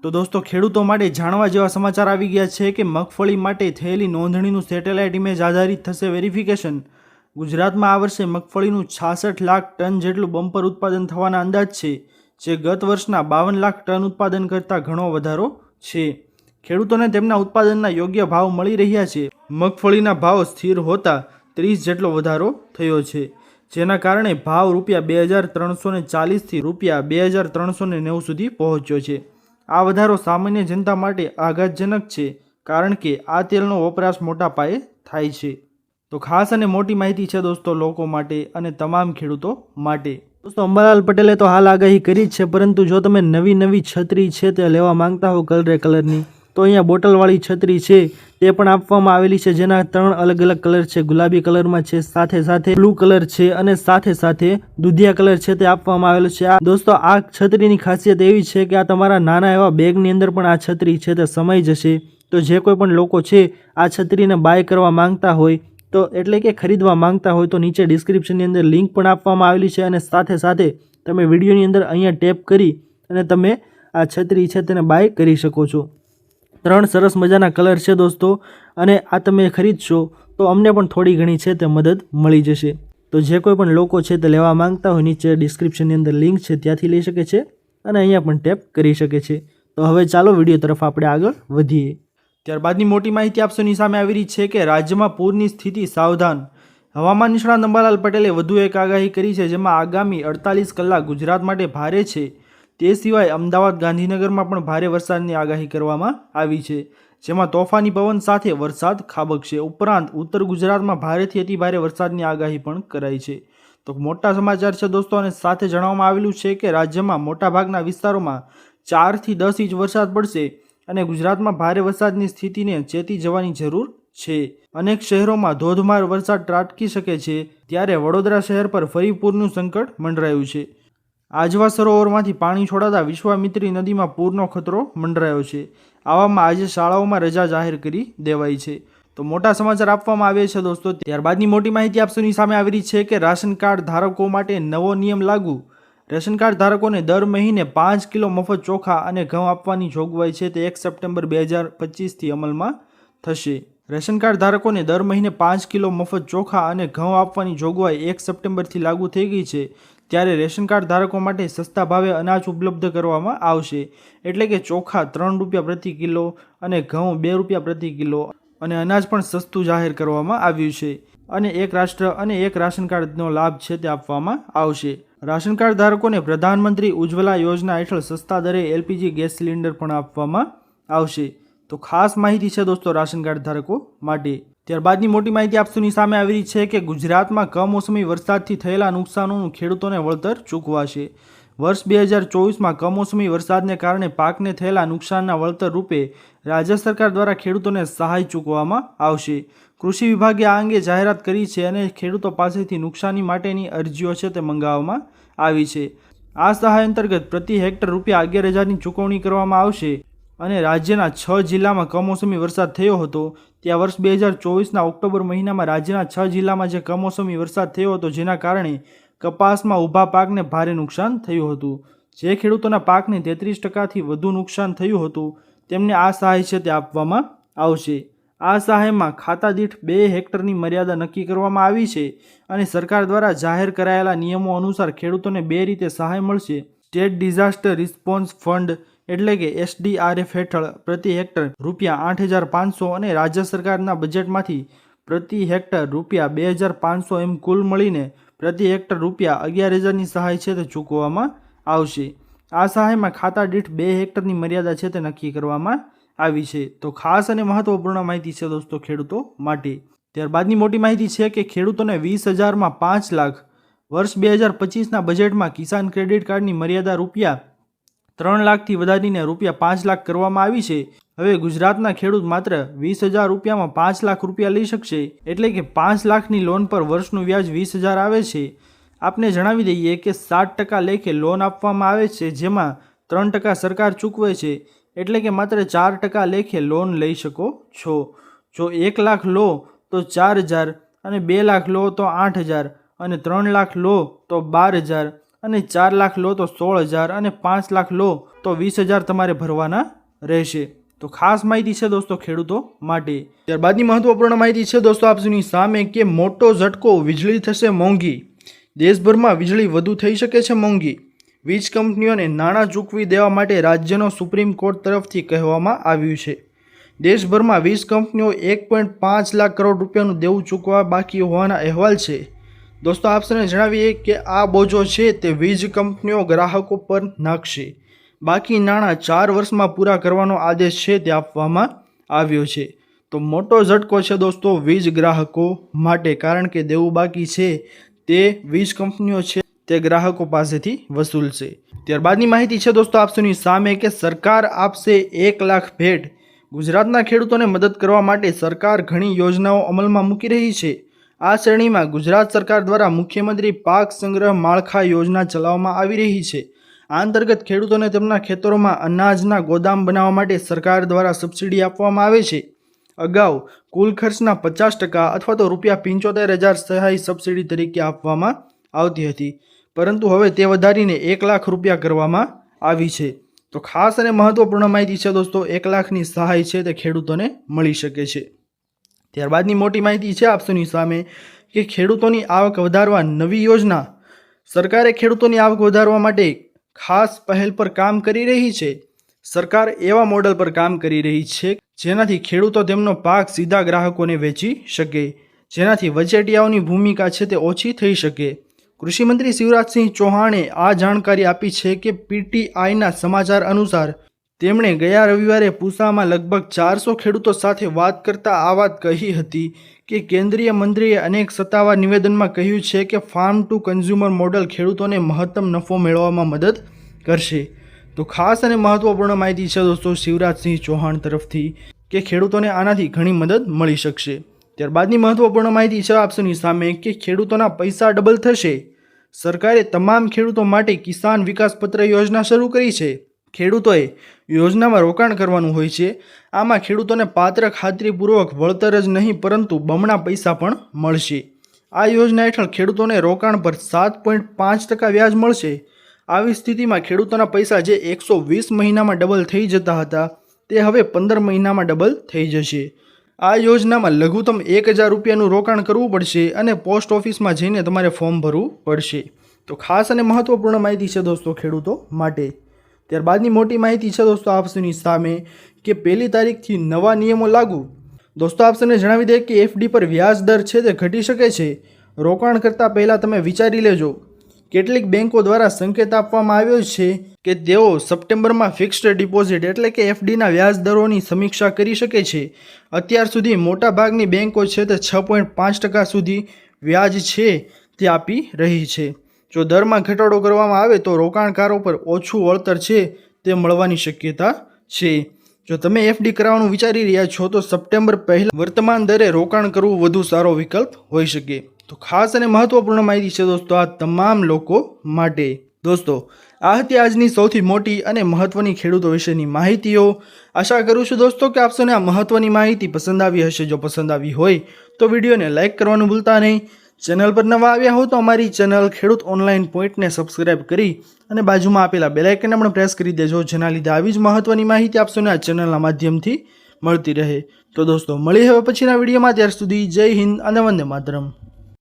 તો દોસ્તો ખેડૂતો માટે જાણવા જેવા સમાચાર આવી ગયા છે કે મગફળી માટે થયેલી નોંધણીનું સેટેલાઇટ ઇમેજ આધારિત થશે વેરિફિકેશન। ગુજરાતમાં આ વર્ષે મગફળીનું 66 લાખ ટન જેટલું બમ્પર ઉત્પાદન થવાના અંદાજ છે, જે ગત વર્ષના 52 લાખ ટન ઉત્પાદન કરતાં ઘણો વધારો છે। ખેડૂતોને તેમના ઉત્પાદનના યોગ્ય ભાવ મળી રહ્યા છે। મગફળીના ભાવ સ્થિર હોતા 30 જેટલો વધારો થયો છે, જેના કારણે ભાવ ₹2340 થી ₹2390 સુધી પહોંચ્યો છે। આ વધારો સામાન્ય જનતા માટે આઘાતજનક છે, કારણ કે આ તેલનો વપરાશ મોટા પાયે થાય છે। તો ખાસ અને મોટી માહિતી છે દોસ્તો લોકો માટે અને તમામ ખેડૂતો માટે। દોસ્તો અંબાલાલ પટેલે તો હાલ આગાહી કરી જ છે, પરંતુ જો તમે નવી છત્રી છે તે લેવા માંગતા હો કલરની, તો અહીંયા બોટલવાળી છત્રી છે તે પણ આપવામાં આવેલી છે, જેના 3 અલગ અલગ કલર છે। ગુલાબી કલરમાં છે, સાથે બ્લુ કલર છે અને સાથે દૂધિયા કલર છે તે આપવામાં આવેલો છે। આ દોસ્તો આ છત્રીની ખાસિયત એવી છે કે આ તમારા નાના એવા બેગની અંદર પણ આ છત્રી છે તે સમાઈ જશે। તો જે કોઈ પણ લોકો છે આ છત્રીને બાય કરવા માંગતા હોય તો એટલે કે ખરીદવા માંગતા હોય તો નીચે ડિસ્ક્રિપ્શનની અંદર લિંક પણ આપવામાં આવેલી છે, અને સાથે તમે વિડીયોની અંદર અહીંયા ટેપ કરી અને તમે આ છત્રી છે તેને બાય કરી શકો છો। 3 સરસ મજાના કલર છે દોસ્તો, અને આ તમે ખરીદશો તો અમને પણ થોડી ઘણી છે તે મદદ મળી જશે। તો જે કોઈ પણ લોકો છે તે લેવા માંગતા હોય નીચે ડિસ્ક્રિપ્શનની અંદર લિંક છે ત્યાંથી લઈ શકે છે અને અહીંયા પણ ટેપ કરી શકે છે। તો હવે ચાલો વિડીયો તરફ આપણે આગળ વધીએ। ત્યારબાદની મોટી માહિતી આપ સૌની સામે આવી રહી છે કે રાજ્યમાં પૂરની સ્થિતિ સાવધાન। હવામાન નિષ્ણાત અંબાલાલ પટેલે વધુ એક આગાહી કરી છે, જેમાં આગામી 48 કલાક ગુજરાત માટે ભારે છે। તે સિવાય અમદાવાદ, ગાંધીનગરમાં પણ ભારે વરસાદની આગાહી કરવામાં આવી છે, જેમાં તોફાની પવન સાથે વરસાદ ખાબકશે। ઉપરાંત ઉત્તર ગુજરાતમાં ભારેથી અતિ ભારે વરસાદની આગાહી પણ કરાઈ છે। તો મોટા સમાચાર છે દોસ્તો, અને સાથે જણાવવામાં આવેલું છે કે રાજ્યમાં મોટાભાગના વિસ્તારોમાં 4 થી 10 ઇંચ વરસાદ પડશે, અને ગુજરાતમાં ભારે વરસાદની સ્થિતિને ચેતી જવાની જરૂર છે। અનેક શહેરોમાં ધોધમાર વરસાદ ત્રાટકી શકે છે, ત્યારે વડોદરા શહેર પર ફરી પૂરનું સંકટ મંડરાયું છે। આજવા સરોવરમાંથી પાણી છોડાતા વિશ્વામિત્રી નદીમાં પૂરનો ખતરો મંડરાયો છે। આવામાં આજે શાળાઓમાં રજા જાહેર કરી દેવાઈ છે। તો મોટા સમાચાર આપવામાં આવ્યા છે દોસ્તો। ત્યારબાદની મોટી માહિતી આપ સૌની સામે આવી રહી છે કે રાશન કાર્ડ ધારકો માટે નવો નિયમ લાગુ। રેશન કાર્ડ ધારકોને દર મહિને 5 કિલો મફત ચોખા અને ઘઉં આપવાની જોગવાઈ છે તે 1 સપ્ટેમ્બર 2025થી અમલમાં થશે। રેશન કાર્ડ ધારકોને દર મહિને 5 કિલો મફત ચોખા અને ઘઉં આપવાની જોગવાઈ 1 સપ્ટેમ્બરથી લાગુ થઈ ગઈ છે। ત્યારે રેશન કાર્ડ ધારકો માટે સસ્તા ભાવે અનાજ ઉપલબ્ધ કરવામાં આવશે, એટલે કે ચોખા ₹3 પ્રતિ કિલો અને ઘઉં ₹2 પ્રતિ કિલો, અને અનાજ પણ સસ્તું જાહેર કરવામાં આવ્યું છે। અને એક રાષ્ટ્ર અને એક રાશન કાર્ડનો લાભ છે તે આપવામાં આવશે। રાશન કાર્ડ ધારકોને પ્રધાનમંત્રી ઉજ્જવલા યોજના હેઠળ સસ્તા દરે LPG ગેસ સિલિન્ડર પણ આપવામાં આવશે। તો ખાસ માહિતી છે દોસ્તો રાશન કાર્ડ ધારકો માટે। ત્યારબાદની મોટી માહિતી આપ સૌની સામે આવી રહી છે કે ગુજરાતમાં કમોસમી વરસાદથી થયેલા નુકસાનોનું ખેડૂતોને વળતર ચૂકવાશે। વર્ષ 2024માં કમોસમી વરસાદને કારણે પાકને થયેલા નુકસાનના વળતર રૂપે રાજ્ય સરકાર દ્વારા ખેડૂતોને સહાય ચૂકવવામાં આવશે। કૃષિ વિભાગે આ અંગે જાહેરાત કરી છે, અને ખેડૂતો પાસેથી નુકસાની માટેની અરજીઓ છે તે મંગાવવામાં આવી છે। આ સહાય અંતર્ગત પ્રતિ હેક્ટર ₹11,000ની ચૂકવણી કરવામાં આવશે। અને રાજ્યના 6 જિલ્લામાં કમોસમી વરસાદ થયો હતો, ત્યાં વર્ષ 2024ના ઓક્ટોબર મહિનામાં રાજ્યના 6 જિલ્લામાં જે કમોસમી વરસાદ થયો હતો, જેના કારણે કપાસમાં ઊભા પાકને ભારે નુકસાન થયું હતું। જે ખેડૂતોના પાકને 33%થી વધુ નુકસાન થયું હતું, તેમને આ સહાય છે તે આપવામાં આવશે। આ સહાયમાં ખાતા દીઠ 2 હેક્ટરની મર્યાદા નક્કી કરવામાં આવી છે, અને સરકાર દ્વારા જાહેર કરાયેલા નિયમો અનુસાર ખેડૂતોને 2 રીતે સહાય મળશે। સ્ટેટ ડિઝાસ્ટર રિસ્પોન્સ ફંડ એટલે કે SDRF હેઠળ પ્રતિ હેક્ટર ₹8,500 અને રાજ્ય સરકારના બજેટમાંથી પ્રતિ હેક્ટર ₹2,500 એમ કુલ મળીને પ્રતિ હેક્ટર ₹11,000ની સહાય છે તે ચૂકવવામાં આવશે। આ સહાયમાં ખાતા દીઠ 2 હેક્ટરની મર્યાદા છે તે નક્કી કરવામાં આવી છે। તો ખાસ અને મહત્વપૂર્ણ માહિતી છે દોસ્તો ખેડૂતો માટે। ત્યારબાદની મોટી માહિતી છે કે ખેડૂતોને 20,000માં 5 લાખ। વર્ષ 2025ના બજેટમાં કિસાન ક્રેડિટ કાર્ડની મર્યાદા ₹3 લાખથી વધારીને ₹5 લાખ કરવામાં આવી છે। હવે ગુજરાતના ખેડૂત માત્ર 20,000 ₹5 લાખ લઈ શકશે, એટલે કે 5 લાખની લોન પર વર્ષનું વ્યાજ 20,000 આવે છે। આપને જણાવી દઈએ કે 7% લેખે લોન આપવામાં આવે છે, જેમાં 3% સરકાર ચૂકવે છે, એટલે કે માત્ર 4% લેખે લોન લઈ શકો છો। જો 1 લાખ લો તો 4,000, અને 2 લાખ લો તો 8,000, અને 3 લાખ લો તો 12,000, અને 4 લાખ લો તો 16,000 અને 5 લાખ લો તો 20,000 તમારે ભરવાના રહેશે. તો ખાસ માહિતી છે દોસ્તો ખેડૂતો માટે. ત્યારબાદની મહત્વપૂર્ણ માહિતી છે દોસ્તો આપની સામે કે મોટો ઝટકો, વીજળી થશે મોંઘી. દેશભરમાં વીજળી વધુ થઈ શકે છે મોંઘી. વીજ કંપનીઓને નાણાં ચૂકવી દેવા માટે રાજ્યનો સુપ્રીમ કોર્ટ તરફથી કહેવામાં આવ્યું છે. દેશભરમાં વીજ કંપનીઓ 1.5 લાખ કરોડ રૂપિયાનું દેવું ચૂકવવા બાકી હોવાના અહેવાલ છે. દોસ્તો આપને જણાવીએ કે આ બોજો છે તે વીજ કંપનીઓ ગ્રાહકો પર નાખશે. બાકી નાણાં 4 વર્ષમાં પૂરા કરવાનો આદેશ છે તે આપવામાં આવ્યો છે. તો મોટો ઝટકો છે દોસ્તો વીજ ગ્રાહકો માટે, કારણ કે દેવું બાકી છે તે વીજ કંપનીઓ છે તે ગ્રાહકો પાસેથી વસૂલશે. ત્યારબાદની માહિતી છે દોસ્તો આપની સામે કે સરકાર આપશે 1 લાખ ભેટ. ગુજરાતના ખેડૂતોને મદદ કરવા માટે સરકાર ઘણી યોજનાઓ અમલમાં મૂકી રહી છે. આ શ્રેણીમાં ગુજરાત સરકાર દ્વારા મુખ્યમંત્રી પાક સંગ્રહ માળખા યોજના ચલાવવામાં આવી રહી છે. આ અંતર્ગત ખેડૂતોને તેમના ખેતરોમાં અનાજના ગોદામ બનાવવા માટે સરકાર દ્વારા સબસિડી આપવામાં આવે છે. અગાઉ કુલ ખર્ચના 50% અથવા તો ₹75,000 સહાય સબસિડી તરીકે આપવામાં આવતી હતી, પરંતુ હવે તે વધારીને 1 લાખ રૂપિયા કરવામાં આવી છે. તો ખાસ અને મહત્વપૂર્ણ માહિતી છે દોસ્તો, 1 લાખની સહાય છે તે ખેડૂતોને મળી શકે છે. ત્યારબાદની મોટી માહિતી છે આપની સામે કે ખેડૂતોની આવક વધારવા નવી યોજના. સરકારે ખેડૂતોની આવક વધારવા માટે ખાસ પહેલ પર કામ કરી રહી છે. સરકાર એવા મોડલ પર કામ કરી રહી છે જેનાથી ખેડૂતો તેમનો પાક સીધા ગ્રાહકોને વેચી શકે, જેનાથી વચેટિયાઓની ભૂમિકા છે તે ઓછી થઈ શકે. કૃષિમંત્રી શિવરાજસિંહ ચૌહાણે આ જાણકારી આપી છે કે PTIના સમાચાર અનુસાર તેમણે ગયા રવિવારે પૂસામાં લગભગ 400 ખેડૂતો સાથે વાત કરતા આ વાત કહી હતી કે કેન્દ્રીય મંત્રીએ અનેક સત્તાવાર નિવેદનમાં કહ્યું છે કે ફાર્મ ટુ કન્ઝ્યુમર મોડલ ખેડૂતોને મહત્તમ નફો મેળવવામાં મદદ કરશે. તો ખાસ અને મહત્વપૂર્ણ માહિતી છે દોસ્તો શિવરાજસિંહ ચૌહાણ તરફથી કે ખેડૂતોને આનાથી ઘણી મદદ મળી શકશે. ત્યારબાદની મહત્વપૂર્ણ માહિતી છે આપની સામે કે ખેડૂતોના પૈસા ડબલ થશે. સરકારે તમામ ખેડૂતો માટે કિસાન વિકાસ પત્ર યોજના શરૂ કરી છે. ખેડૂતોએ યોજનામાં રોકાણ કરવાનું હોય છે. આમાં ખેડૂતોને પાત્ર ખાતરીપૂર્વક વળતર જ નહીં પરંતુ બમણા પૈસા પણ મળશે. આ યોજના હેઠળ ખેડૂતોને રોકાણ પર 7.5% વ્યાજ મળશે. આવી સ્થિતિમાં ખેડૂતોના પૈસા જે 120 મહિનામાં ડબલ થઈ જતા હતા તે હવે 15 મહિનામાં ડબલ થઈ જશે. આ યોજનામાં લઘુત્તમ 1,000 રૂપિયાનું રોકાણ કરવું પડશે અને પોસ્ટ ઓફિસમાં જઈને તમારે ફોર્મ ભરવું પડશે. તો ખાસ અને મહત્વપૂર્ણ માહિતી છે દોસ્તો ખેડૂતો માટે. ત્યારબાદની મોટી માહિતી છે દોસ્તો આપની સામે કે 1લી તારીખથી નવા નિયમો લાગુ. દોસ્તો આપને જણાવી દે કે FD પર વ્યાજ દર છે તે ઘટી શકે છે. રોકાણ કરતાં પહેલાં તમે વિચારી લેજો. કેટલીક બેન્કો દ્વારા સંકેત આપવામાં આવ્યો છે કે તેઓ સપ્ટેમ્બરમાં ફિક્સ્ડ ડિપોઝિટ એટલે કે FDના વ્યાજ દરોની સમીક્ષા કરી શકે છે. અત્યાર સુધી મોટાભાગની બેન્કો છે તે 6.5% સુધી વ્યાજ છે તે આપી રહી છે. જો દરમાં ઘટાડો કરવામાં આવે તો રોકાણકારો પર ઓછું વળતર છે તે મળવાની શક્યતા છે. જો તમે FD કરાવવાનું વિચારી રહ્યા છો તો સપ્ટેમ્બર પહેલાં વર્તમાન દરે રોકાણ કરવું વધુ સારો વિકલ્પ હોઈ શકે. તો ખાસ અને મહત્વપૂર્ણ માહિતી છે દોસ્તો આ તમામ લોકો માટે. દોસ્તો આ હતી આજની સૌથી મોટી અને મહત્વની ખેડૂતો વિશેની માહિતીઓ. આશા કરું છું દોસ્તો કે આપને આ મહત્વની માહિતી પસંદ આવી હશે. જો પસંદ આવી હોય તો વિડીયોને લાઇક કરવાનું ભૂલતા નહીં. ચેનલ પર નવા આવ્યા હો તો અમારી ચેનલ ખેડૂત ઓનલાઈન પોઈન્ટને સબસ્ક્રાઇબ કરી અને બાજુમાં આપેલા બેલ આઇકનને પણ પ્રેસ કરી દેજો, જેના લીધે આવી જ મહત્વની માહિતી આપને આ ચેનલના માધ્યમથી મળતી રહે. તો દોસ્તો મળી હવે પછીના વિડીયોમાં. ત્યાર સુધી જય હિન્દ અને વંદે માતરમ.